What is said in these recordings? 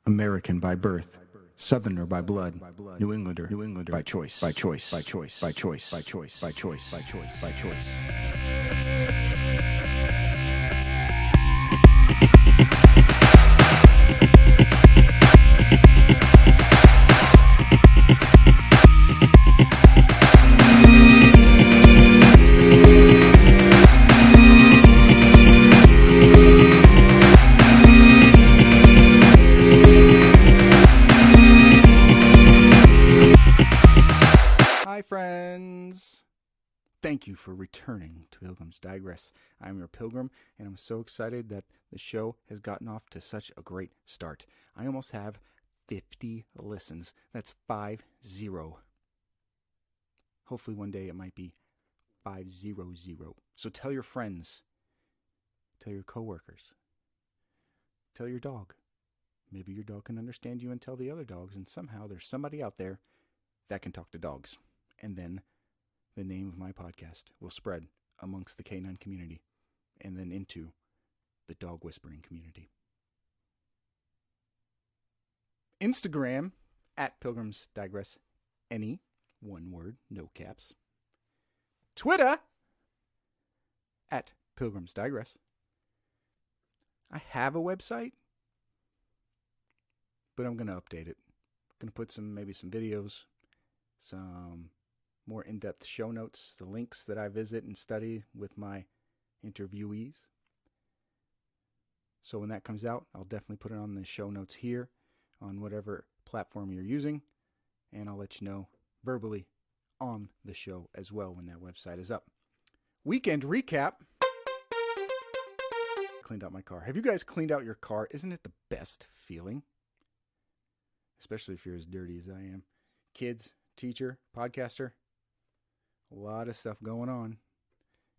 American by birth, Southerner by blood, New Englander by choice, by choice, by choice, by choice, by choice, by choice, by choice, by choice. Thank you for returning to Pilgrim's Digress. I'm your Pilgrim, and I'm so excited that the show has gotten off to such a great start. I almost have 50 listens. That's 50. Hopefully one day it might be 500. So tell your friends, tell your coworkers, tell your dog. Maybe your dog can understand you and tell the other dogs, and somehow there's somebody out there that can talk to dogs. And then the name of my podcast will spread amongst the canine community and then into the dog whispering community. Instagram at Pilgrims Digress. Any one word, no caps. Twitter at Pilgrims Digress. I have a website, but I'm going to update it. I'm going to put maybe some videos, some more in-depth show notes, the links that I visit and study with my interviewees. So when that comes out, I'll definitely put it on the show notes here on whatever platform you're using, and I'll let you know verbally on the show as well when that website is up. Weekend recap. Cleaned out my car. Have you guys cleaned out your car? Isn't it the best feeling? Especially if you're as dirty as I am. Kids, teacher, podcaster. A lot of stuff going on.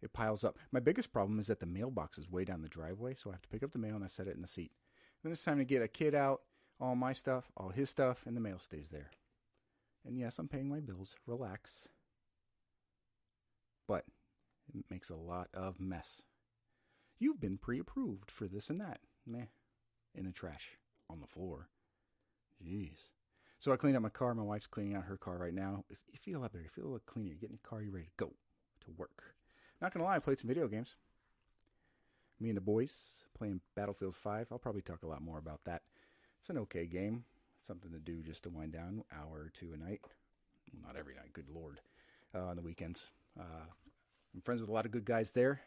It piles up. My biggest problem is that the mailbox is way down the driveway, so I have to pick up the mail and I set it in the seat. Then it's time to get a kid out, all my stuff, all his stuff, and the mail stays there. And yes, I'm paying my bills. Relax. But it makes a lot of mess. You've been pre-approved for this and that. Meh. In the trash. On the floor. Jeez. So I cleaned out my car. My wife's cleaning out her car right now. You feel up there. You feel a little cleaner. You get in the car. You're ready to go to work. Not going to lie, I played some video games. Me and the boys playing Battlefield 5. I'll probably talk a lot more about that. It's an okay game. Something to do just to wind down. An hour or two a night. Well, not every night, good lord. On the weekends. I'm friends with a lot of good guys there.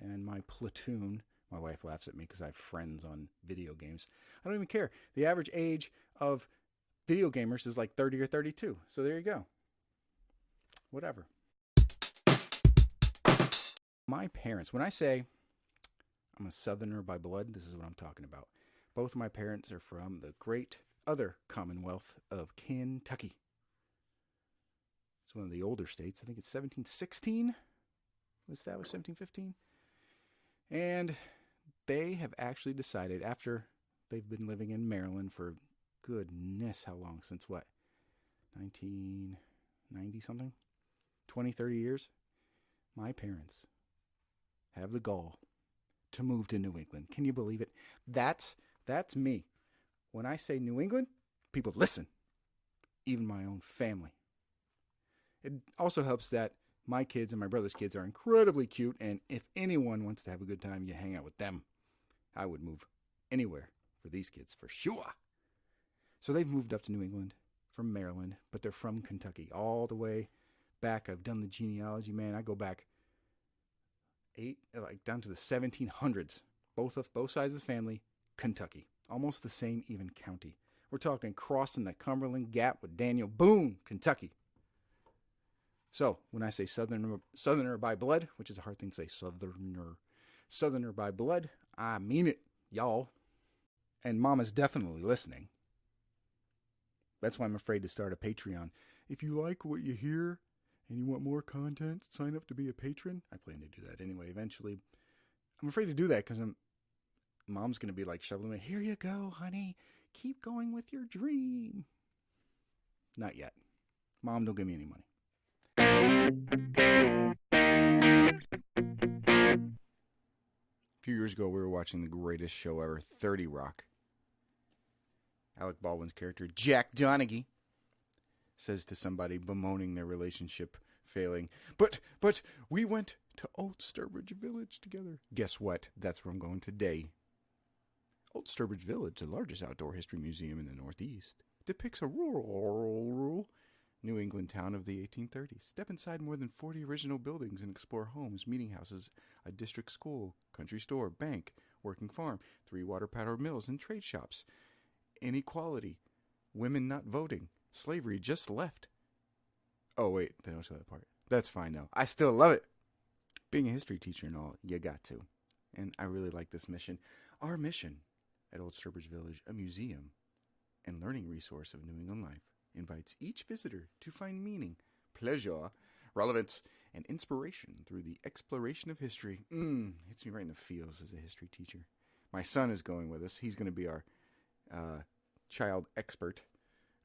And my platoon, my wife laughs at me because I have friends on video games. I don't even care. The average age of video gamers is like 30 or 32. So there you go. Whatever. My parents, when I say I'm a Southerner by blood, this is what I'm talking about. Both of my parents are from the great other Commonwealth of Kentucky. It's one of the older states. I think it's 1716. It was established 1715. And they have actually decided, after they've been living in Maryland for goodness, how long? Since what? 1990 something? 20, 30 years? My parents have the gall to move to New England. Can you believe it? That's me. When I say New England, people listen. Even my own family. It also helps that my kids and my brother's kids are incredibly cute, and if anyone wants to have a good time, you hang out with them. I would move anywhere for these kids, for sure. So they've moved up to New England from Maryland, but they're from Kentucky all the way back. I've done the genealogy, man. I go back down to the 1700s. Both sides of the family, Kentucky. Almost the same even county. We're talking crossing the Cumberland Gap with Daniel Boone, Kentucky. So when I say Southerner by blood, which is a hard thing to say, Southerner by blood, I mean it, y'all. And Mama's definitely listening. That's why I'm afraid to start a Patreon. If you like what you hear and you want more content, sign up to be a patron. I plan to do that anyway eventually. I'm afraid to do that because Mom's going to be like shoveling me. Here you go, honey. Keep going with your dream. Not yet. Mom, don't give me any money. A few years ago, we were watching the greatest show ever, 30 Rock. Alec Baldwin's character, Jack Donaghy, says to somebody bemoaning their relationship failing, But we went to Old Sturbridge Village together. Guess what? That's where I'm going today. Old Sturbridge Village, the largest outdoor history museum in the Northeast, depicts a rural New England town of the 1830s. Step inside more than 40 original buildings and explore homes, meeting houses, a district school, country store, bank, working farm, 3 water-powered mills, and trade shops. Inequality, women not voting, slavery just left. Oh, wait, they don't show that part. That's fine, though. I still love it. Being a history teacher and all, you got to. And I really like this mission. Our mission at Old Sturbridge Village, a museum and learning resource of New England life, invites each visitor to find meaning, pleasure, relevance, and inspiration through the exploration of history. Hits me right in the feels as a history teacher. My son is going with us. He's going to be our child expert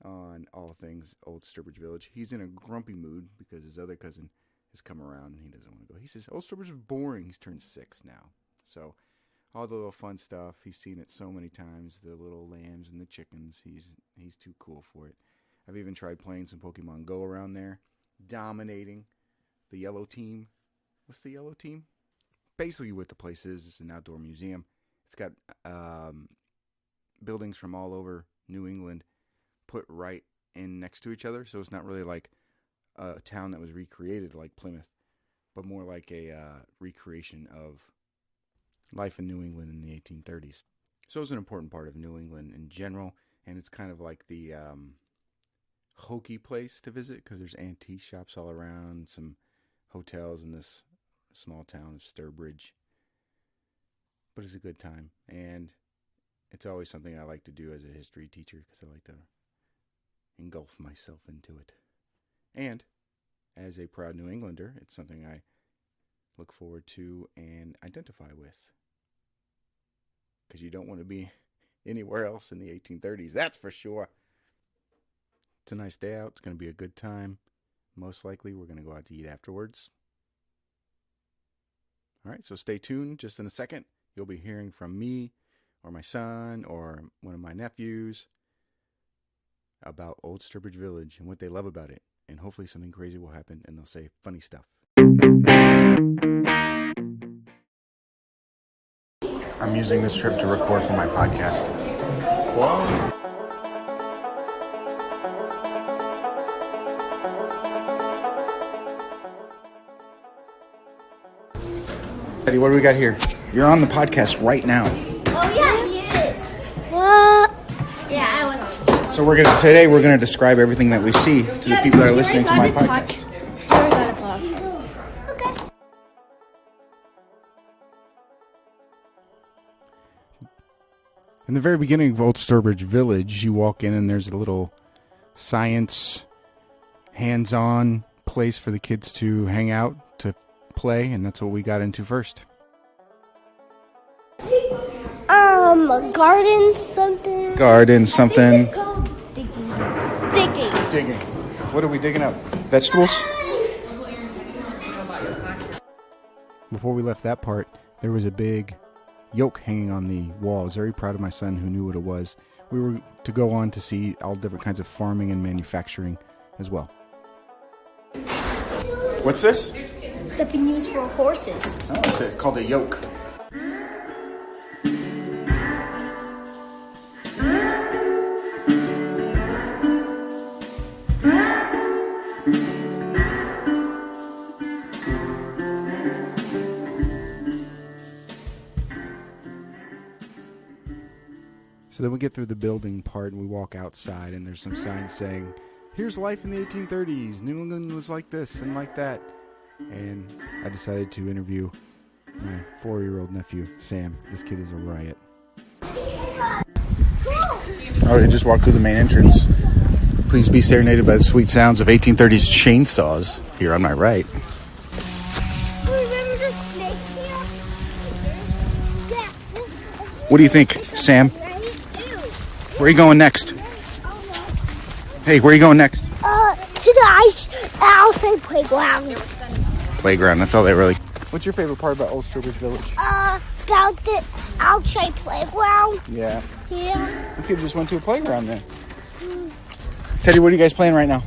on all things Old Sturbridge Village. He's in a grumpy mood because his other cousin has come around and he doesn't want to go. He says, Old Sturbridge is boring. He's turned 6 now. So all the little fun stuff, he's seen it so many times, the little lambs and the chickens. He's too cool for it. I've even tried playing some Pokemon Go around there, dominating the yellow team. What's the yellow team? Basically what the place is, it's an outdoor museum. It's got buildings from all over New England put right in next to each other. So it's not really like a town that was recreated like Plymouth, but more like a recreation of life in New England in the 1830s. So it's an important part of New England in general, and it's kind of like the hokey place to visit because there's antique shops all around, some hotels in this small town of Sturbridge. But it's a good time, and it's always something I like to do as a history teacher because I like to engulf myself into it. And as a proud New Englander, it's something I look forward to and identify with. Because you don't want to be anywhere else in the 1830s, that's for sure. It's a nice day out. It's going to be a good time. Most likely, we're going to go out to eat afterwards. All right, so stay tuned. Just in a second, you'll be hearing from me or my son or one of my nephews about Old Sturbridge Village and what they love about it. And hopefully something crazy will happen and they'll say funny stuff. I'm using this trip to record for my podcast. What? Eddie, what do we got here? You're on the podcast right now. Oh yeah, he is. What? Yeah, I was. So today we're gonna describe everything that we see to the people that are listening to my podcast. Okay. In the very beginning of Old Sturbridge Village, you walk in and there's a little science, hands-on place for the kids to hang out, to play, and that's what we got into first. Garden something. It's called digging. Digging. What are we digging up? Vegetables? Before we left that part, there was a big yoke hanging on the wall. I was very proud of my son who knew what it was. We were to go on to see all different kinds of farming and manufacturing as well. What's this? Something used for horses. Oh, it's called a yoke. So then we get through the building part and we walk outside and there's some signs saying, here's life in the 1830s. New England was like this and like that. And I decided to interview my 4-year-old nephew, Sam. This kid is a riot. Oh, he just walked through the main entrance. Please be serenaded by the sweet sounds of 1830s chainsaws here on my right. Remember the snake here? Yeah. What do you think, Sam? Where are you going next? Hey, where are you going next? To the I'll say playground. Playground, that's all they really... What's your favorite part about Old Sturbridge Village? About the outside playground. Yeah. Yeah. You could have just went to a playground then. Teddy, what are you guys playing right now?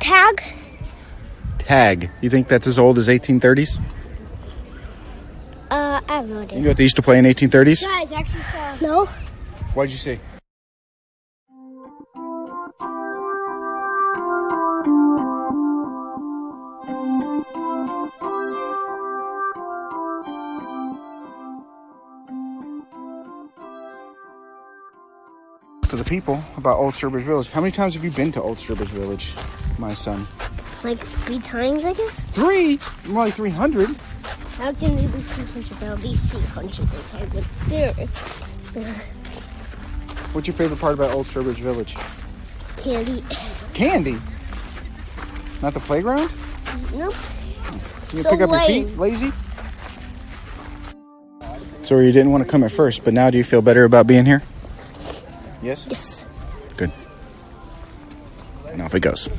Tag. Tag. You think that's as old as 1830s? I have no idea. You know what they used to play in 1830s? Guys, actually saw. No. What'd you say? To the people about Old Sturbridge Village. How many times have you been to Old Sturbridge Village, my son? Like 3 times, I guess. 3? More like 300. How can it be 300? That'll be 300 if I went there. What's your favorite part about Old Sturbridge Village? Candy. Candy? Not the playground? Nope. You can pick up your feet? Lazy? So you didn't want to come at first, but now do you feel better about being here? Yes? Yes. Good. And off it goes.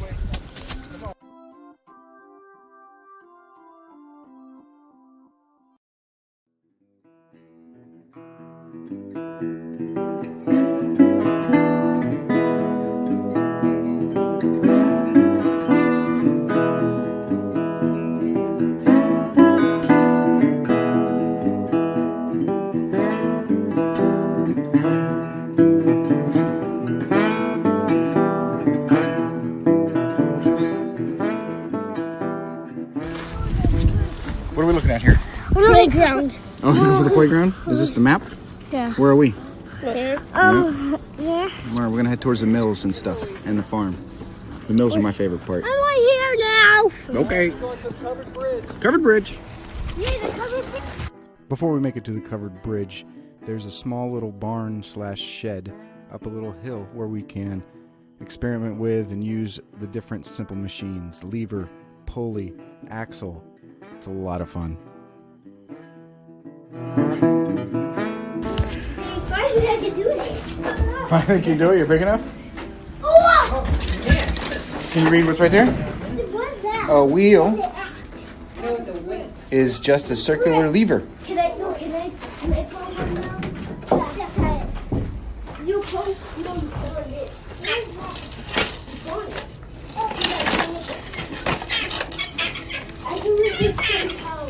What are we looking at here? Playground. Oh, for the playground? Is this the map? Yeah. Where are we? Yeah. All right, we're gonna head towards the mills and stuff, and the farm. The mills are my favorite part. I'm right here now. Okay. Covered bridge. Covered bridge. Yeah, the covered bridge. Before we make it to the covered bridge, there's a small little barn / shed up a little hill where we can experiment with and use the different simple machines: lever, pulley, axle. It's a lot of fun. Finally, I can do this. Finally, can you do it? You're big enough? Oh! Can you read what's right there? What's that? A wheel is just a circular lever. Can I pull it? You pull this. I can use this somehow.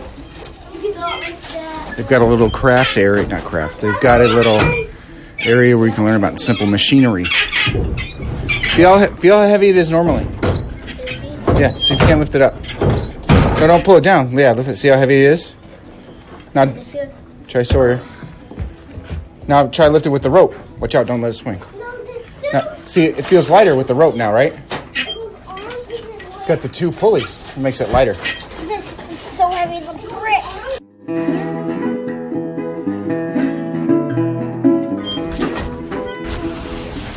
You can go like that. They've got a little craft area, not craft. They've got a little area where you can learn about simple machinery. Feel how heavy it is normally. Yeah, see if you can lift it up. No, don't pull it down. Yeah, lift it. See how heavy it is? Now, try Sawyer. Now, try lift it with the rope. Watch out, don't let it swing. Now, see, it feels lighter with the rope now, right? It's got the 2 pulleys. It makes it lighter. This is so heavy, it's a brick.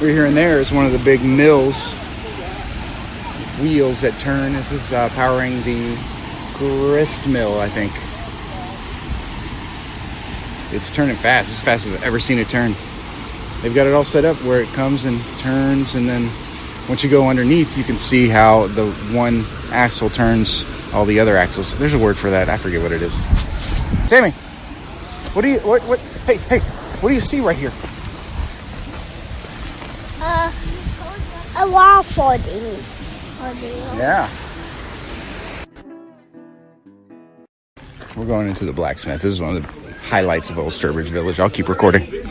Right here and there is one of the big mills. Wheels that turn. This is powering the grist mill, I think. It's turning fast. It's as fast as I've ever seen it turn. They've got it all set up where it comes and turns, and then once you go underneath, you can see how the one axle turns all the other axles. There's a word for that. I forget what it is. Sammy, what hey, what do you see right here? A wall folding. Yeah. We're going into the blacksmith. This is one of the highlights of Old Sturbridge Village. I'll keep recording. You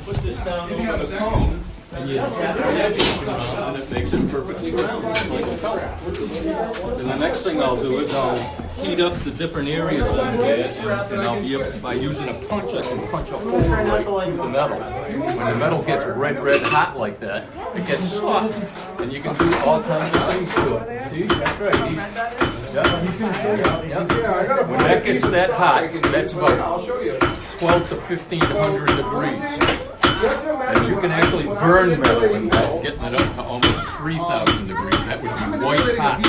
put this down over the cone, and you tap the edges around, and it makes it perfectly round. And the next thing I'll do is I'll heat up the different areas on the gas, and I'll be able, by using a punch, I can punch a hole right through the metal. When the metal gets red hot like that, it gets soft, and you can do all kinds of things to it. See, that's right. Yep. When that gets that hot, that's about 12 to 1500 degrees. And you can actually burn metal in that, getting it up to almost 3,000 degrees. That would be white hot.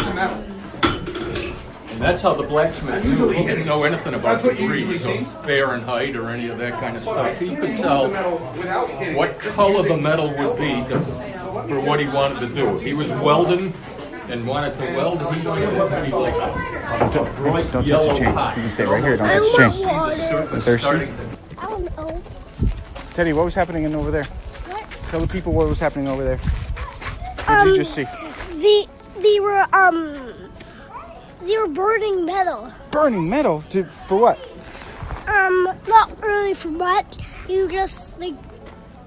And that's how the blacksmith knew. He didn't know anything about degrees or Fahrenheit or any of that kind of stuff. He could tell what color the metal would be for what he wanted to do. If he was welding and wanted to weld, he wanted it to be like a bright yellow hot. You can stay right here. Don't touch the chain. I'm thirsty. I don't know. Teddy, what was happening over there? What? Tell the people what was happening over there. What did you just see? They were burning metal. Burning metal? For what? Not really for much. You just like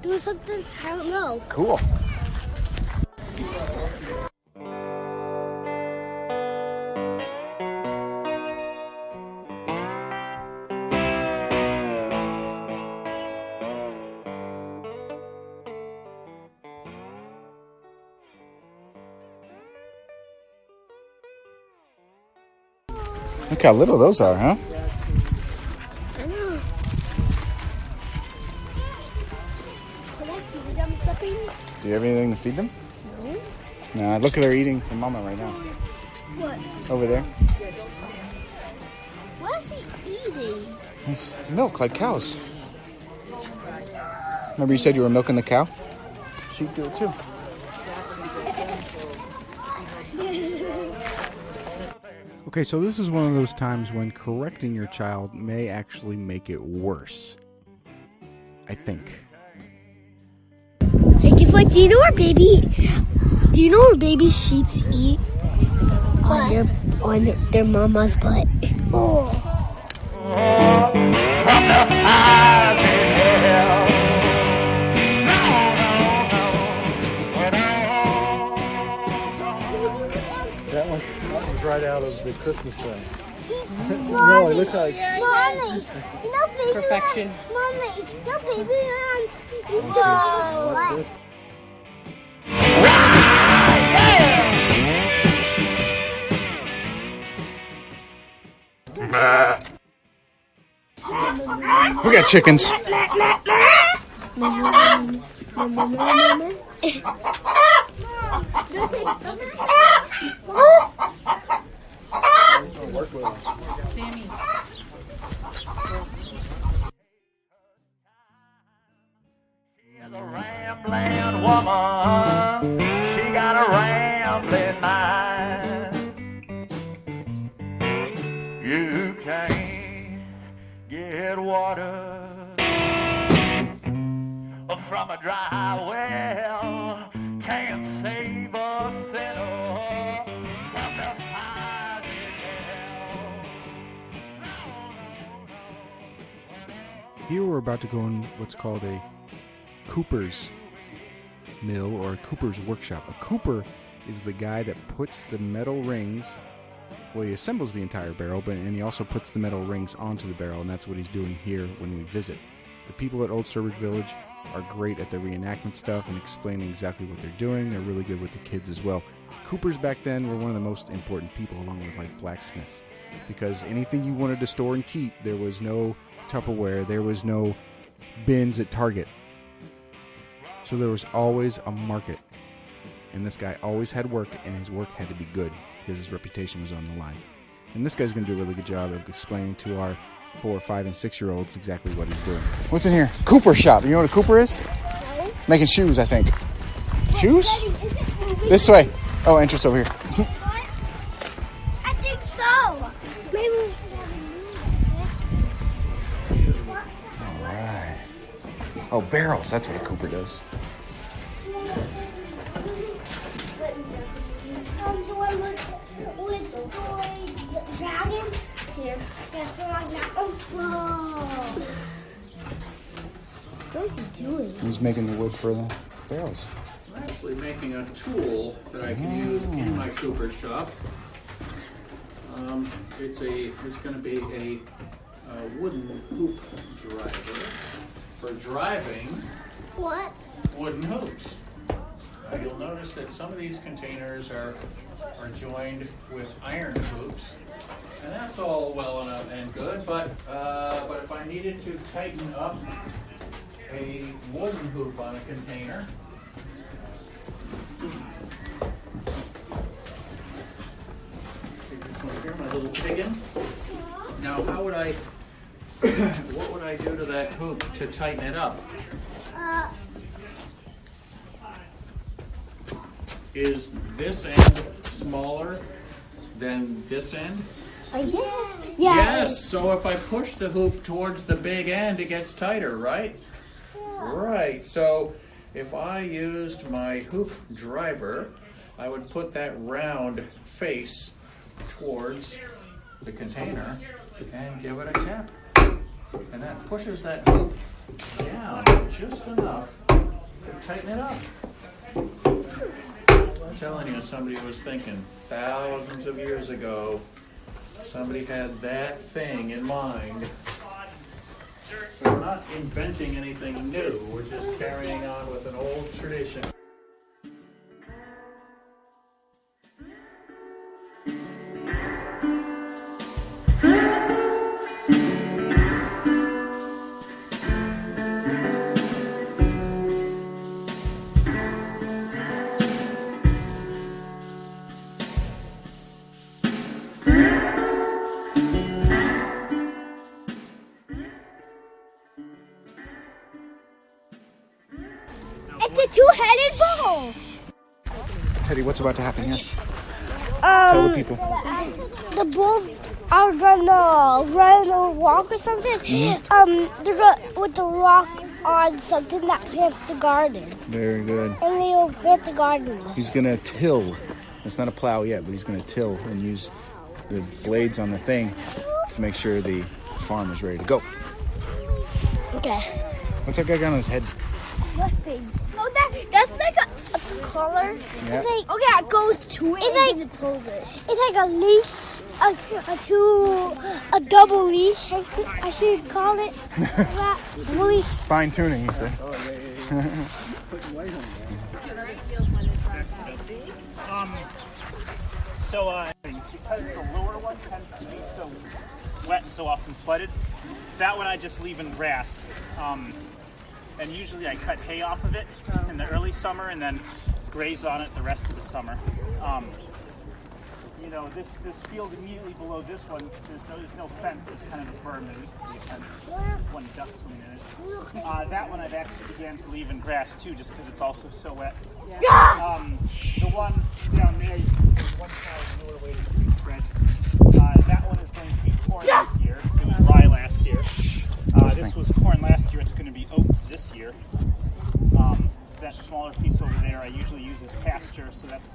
do something. I don't know. Cool. Look how little those are, huh? I know. Can I feed them something? Do you have anything to feed them? No. Nah, look at they're eating from Mama right now. What? Over there. What is he eating? It's milk, like cows. Remember you said you were milking the cow? Sheep do it too. Okay, so this is one of those times when correcting your child may actually make it worse. I think. Like if do you know where baby sheeps eat? On their mama's butt. Oh. That one was right out of the Christmas thing. Mommy, look how it's... Mommy, you know baby Perfection. Mommy, you know baby ants. You What's don't. it? We got chickens. Sammy. She's a rambling woman. She got a rambling mind. You can't get water from a dry well. Can't save a sinner from the fire in hell. Here we're about to go in what's called a cooper's mill or a cooper's workshop. A cooper is the guy that puts the metal rings, well, he assembles the entire barrel, and he also puts the metal rings onto the barrel, and that's what he's doing here when we visit. The people at Old Sturbridge Village are great at the reenactment stuff and explaining exactly what they're doing. They're really good with the kids as well. Coopers back then were one of the most important people, along with like blacksmiths, because anything you wanted to store and keep, there was no Tupperware, there was no bins at Target. So there was always a market. And this guy always had work, and his work had to be good because his reputation was on the line. And this guy's going to do a really good job of explaining to our 4, 5, and 6-year-olds exactly what he's doing. What's in here? Cooper shop. You know what a Cooper is? No. Making shoes, I think. Shoes? This way. Oh, entrance over here. I think so. Maybe. All right. Oh, barrels. That's what a Cooper does. The one with the dragon. Here. Yes, the one that. Oh. What is he doing? He's making the wood for the barrels. I'm actually making a tool that I can use in my cooper shop. It's going to be a wooden hoop driver for driving What? wooden hoops. You'll notice that some of these containers are joined with iron hoops, and that's all well enough and good. But if I needed to tighten up a wooden hoop on a container, take this one here, my little piggin. Now, how would I? What would I do to that hoop to tighten it up? Is this end smaller than this end? I guess. Yeah. Yes, so if I push the hoop towards the big end, it gets tighter, right? Right, so if I used my hoop driver, I would put that round face towards the container and give it a tap. And that pushes that hoop down just enough to tighten it up. I'm telling you, somebody was thinking thousands of years ago, somebody had that thing in mind. So we're not inventing anything new, we're just carrying on with an old tradition. It's a two-headed bull. Teddy, what's about to happen here? Tell the people. The bulls are gonna run or walk or something. They're gonna with the rock on something that plants the garden. Very good. And they'll plant the garden. He's gonna till. It's not a plow yet, but he's gonna till and use the blades on the thing to make sure the farm is ready to go. Okay. What's that guy got on his head? Nothing. So that's like a collar. Yeah. It's like, okay, it goes to it. It's like pulls it. It's like a leash, a double leash. I should call it that. Leash. Fine tuning, he said. Because the lower one tends to be so wet and so often flooded, that one I just leave in grass. And usually I cut hay off of it in the early summer and then graze on it the rest of the summer. This field immediately below this one, there's no fence, there's kind of a berm. There used to be a fence, one duck swimming in it. That one I've actually began to leave in grass too, just because it's also so wet. The one down there, there's one side newer way to be spread. That one is going to be corn this year. It was rye last year. This was corn last year. It's going to be oats this year. That smaller piece over there I usually use as pasture, so that's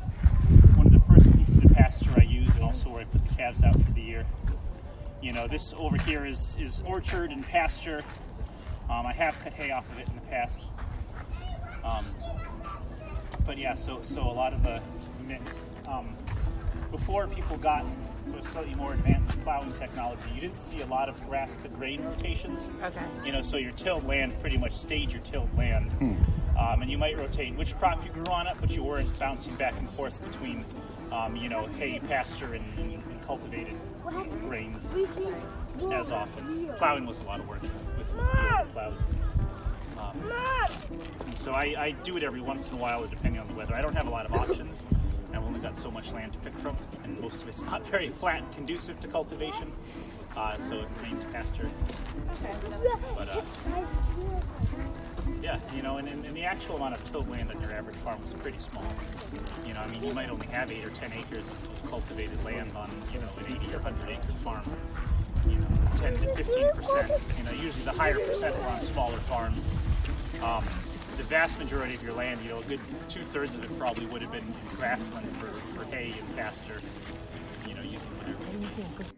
one of the first pieces of pasture I use, and also where I put the calves out for the year. This over here is orchard and pasture. I have cut hay off of it in the past. But yeah, so a lot of the mix. Before people got slightly more advanced plowing technology, you didn't see a lot of grass to grain rotations. Okay. So your tilled land pretty much stayed your tilled land. And you might rotate which crop you grew on it, but you weren't bouncing back and forth between, hay, pasture, and cultivated grains as often. Plowing was a lot of work with field plows. And so I do it every once in a while, depending on the weather. I don't have a lot of options. I've only got so much land to pick from, and most of it's not very flat and conducive to cultivation, so it remains pasture. But and the actual amount of tilled land on your average farm was pretty small. You might only have 8 or 10 acres of cultivated land on, an 80 or 100 acre farm. 10 to 15%. Usually the higher percent were on smaller farms. The vast majority of your land, a good 2/3 of it probably would have been in grassland for hay and pasture, using whatever.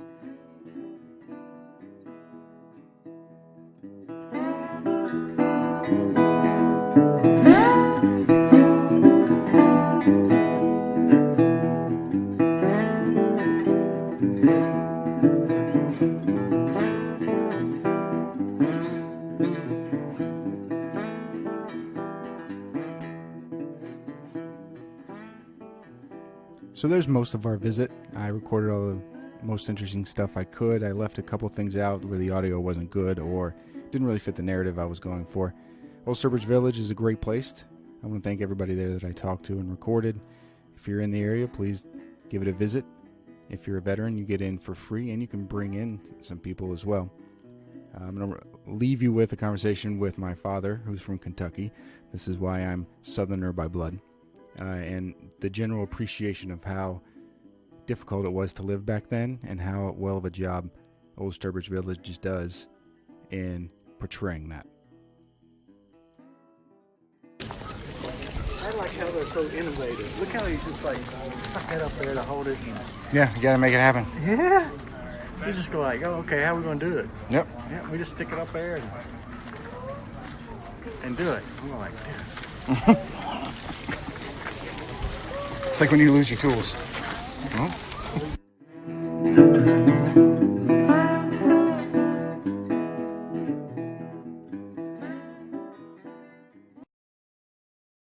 So there's most of our visit. I recorded all the most interesting stuff I could. I left a couple things out where the audio wasn't good or didn't really fit the narrative I was going for. Old Sturbridge Village is a great place. I want to thank everybody there that I talked to and recorded. If you're in the area, please give it a visit. If you're a veteran, you get in for free, and you can bring in some people as well. I'm going to leave you with a conversation with my father, who's from Kentucky. This is why I'm Southerner by blood. And the general appreciation of how difficult it was to live back then and how well of a job Old Sturbridge Village does in portraying that. like how they're so innovative. Look how he's just like stuck that up there to hold it. Yeah, you gotta make it happen. Yeah. You just go like, oh, okay, how are we gonna do it? Yep. Yeah, we just stick it up there and do it. I'm like, It's like when you lose your tools. Well,